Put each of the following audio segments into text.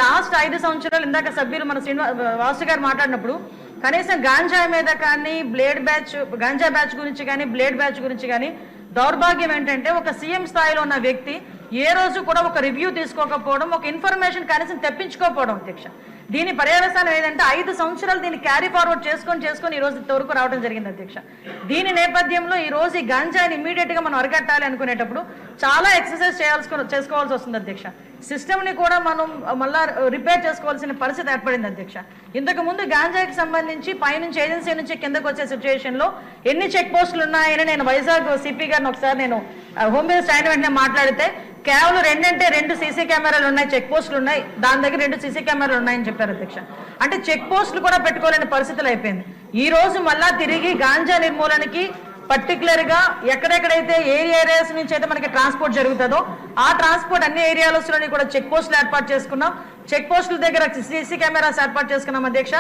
Last 5 సంవత్సరాలు ఇందాక సభ్యులు మన వాసు గారు మాట్లాడినప్పుడు కనీసం గాంజా మీద కానీ గాంజా బ్యాచ్ గురించి కానీ బ్లేడ్ బ్యాచ్ గురించి కానీ దౌర్భాగ్యం ఏంటంటే ఒక సీఎం స్థాయిలో ఉన్న వ్యక్తి ఏ రోజు కూడా ఒక రివ్యూ తీసుకోకపోవడం, ఒక ఇన్ఫర్మేషన్ కనీసం తెప్పించుకోకపోవడం అధ్యక్ష. దీని పర్యవసానం ఏదంటే 5 సంవత్సరాలు దీన్ని క్యారీ ఫార్వర్డ్ చేసుకొని ఈ రోజు ఇంతవరకు రావడం జరిగింది అధ్యక్ష. దీని నేపథ్యంలో ఈ రోజు ఈ గాంజాని ఇమీడియట్ గా మనం అరికట్టాలి అనుకునేటప్పుడు చాలా ఎక్సర్సైజ్ చేసుకోవాల్సి వస్తుంది అధ్యక్ష. సిస్టమ్ ని కూడా మనం మళ్ళా రిపేర్ చేసుకోవాల్సిన పరిస్థితి ఏర్పడింది అధ్యక్ష. ఇంతకు ముందు గాంజాకి సంబంధించి పైనుంచి ఏజెన్సీ నుంచి కిందకు వచ్చే సిచ్యువేషన్ లో ఎన్ని చెక్ పోస్టులు ఉన్నాయని నేను వైజాగ్ సిపి గారిని ఒకసారి నేను హోమ్ మినిస్టర్ అయిన వెంటనే మాట్లాడితే కేవలం 2 సీసీ కెమెరాలు ఉన్నాయి, చెక్ పోస్టులు ఉన్నాయి, దాని దగ్గర 2 సీసీ కెమెరాలు ఉన్నాయని చెప్పారు అధ్యక్ష. అంటే చెక్ పోస్టులు కూడా పెట్టుకోలేని పరిస్థితులు అయిపోయింది. ఈ రోజు మళ్ళా తిరిగి గాంజా నిర్మూలనకి పర్టికులర్ గా ఎక్కడెక్కడైతే ఏరియాస్ నుంచి అయితే మనకి ట్రాన్స్పోర్ట్ జరుగుతుందో ఆ ట్రాన్స్పోర్ట్ అన్ని ఏరియాలలోని కూడా చెక్ పోస్టులు ఏర్పాటు చేసుకున్నాం. చెక్ పోస్టుల దగ్గర సీసీ కెమెరాస్ ఏర్పాటు చేసుకున్నాం అధ్యక్ష.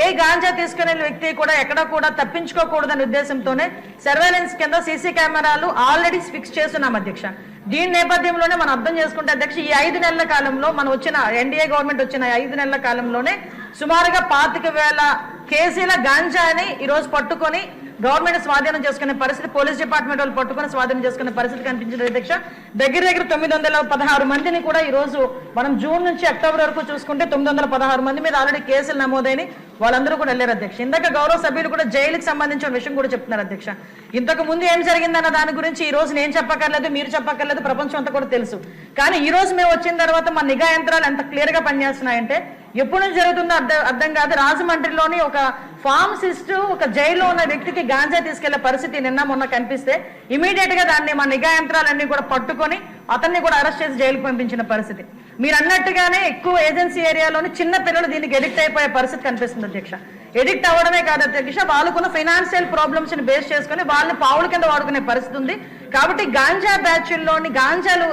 ఏ గాంజా తీసుకునే వ్యక్తి కూడా ఎక్కడ కూడా తప్పించుకోకూడదనే ఉద్దేశంతోనే సర్వేలెన్స్ కింద సీసీ కెమెరాలు ఆల్రెడీ ఫిక్స్ చేస్తున్నాం అధ్యక్ష. దీని నేపథ్యంలోనే మనం అర్థం చేసుకుంటే అధ్యక్ష, ఈ 5 నెలల కాలంలో మనం వచ్చిన ఎన్డీఏ గవర్నమెంట్ వచ్చిన 5 నెలల కాలంలోనే సుమారుగా 25,000 కేజీల గాంజాని ఈ రోజు పట్టుకొని గవర్నమెంట్ స్వాధీనం చేసుకునే పరిస్థితి, పోలీస్ డిపార్ట్మెంట్ వాళ్ళు పట్టుకుని స్వాధీనం చేసుకునే పరిస్థితి కనిపించింది అధ్యక్ష. దగ్గర 916 మందిని కూడా ఈ రోజు మనం జూన్ నుంచి అక్టోబర్ వరకు చూసుకుంటే 916 మంది మీద ఆల్రెడీ కేసులు నమోదైన వాళ్ళందరూ కూడా వెళ్ళారు అధ్యక్ష. ఇందాక గౌరవ సభ్యులు కూడా జైలుకి సంబంధించిన విషయం కూడా చెప్తున్నారు అధ్యక్ష. ఇంతకు ముందు ఏం జరిగిందన్న దాని గురించి ఈ రోజు నేను చెప్పక్కర్లేదు, మీరు చెప్పక్కర్లేదు, ప్రపంచం అంతా కూడా తెలుసు. కానీ ఈ రోజు మేము వచ్చిన తర్వాత మా నిఘా యంత్రాలు ఎంత క్లియర్ గా పనిచేస్తున్నాయంటే ఎప్పుడు నుంచి జరుగుతుందో అర్థం కాదు. రాజమండ్రిలోని ఒక ఫార్మసిస్ట్ ఒక జైల్లో ఉన్న వ్యక్తికి గాంజా తీసుకెళ్లే పరిస్థితి నిన్న మొన్న కనిపిస్తే ఇమీడియట్ గా దాన్ని మా నిఘా యంత్రాలన్నీ కూడా పట్టుకొని అతన్ని కూడా అరెస్ట్ చేసి జైలుకు పంపించిన పరిస్థితి. మీరు అన్నట్టుగానే ఎక్కువ ఏజెన్సీ ఏరియాలోని చిన్న పిల్లలు దీనికి ఎడిక్ట్ అయిపోయే పరిస్థితి కనిపిస్తుంది అధ్యక్ష. ఎడిక్ట్ అవ్వడమే కాదు అధ్యక్ష, వాళ్ళకున్న ఫైనాన్షియల్ ప్రాబ్లమ్స్ ని బేస్ చేసుకుని వాళ్ళని పావుల కింద వాడుకునే పరిస్థితి ఉంది. కాబట్టి గాంజా బ్యాచ్ల్లోని గాంజాలు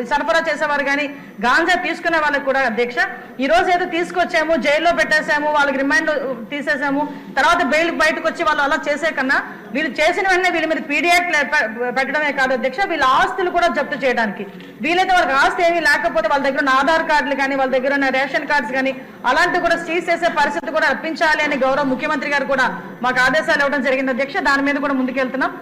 సరఫరా చేసేవారు కానీ గాంజా తీసుకునే వాళ్ళకి కూడా అధ్యక్ష ఈ రోజు ఏదో తీసుకొచ్చాము, జైల్లో పెట్టేసాము, వాళ్ళకి రిమాండ్ తీసేసాము, తర్వాత బెయిల్ బయటకు వచ్చి వాళ్ళు అలా చేసే కన్నా వీళ్ళు చేసిన వెంటనే వీళ్ళ మీద పీడియాక్ట్ పెట్టడమే కాదు అధ్యక్ష, వీళ్ళ ఆస్తులు కూడా జప్తు చేయడానికి వీలైతే వాళ్ళకి ఆస్తి ఏమీ లేకపోతే వాళ్ళ దగ్గర ఉన్న ఆధార్ కార్డులు కానీ వాళ్ళ దగ్గర ఉన్న రేషన్ కార్డ్స్ కానీ అలాంటివి కూడా సీజ్ చేసే పరిస్థితి కూడా రప్పించాలి అని గౌరవ ముఖ్యమంత్రి గారు కూడా మాకు ఆదేశాలు ఇవ్వడం జరిగింది అధ్యక్ష. దాని మీద కూడా ముందుకెళ్తున్నాం.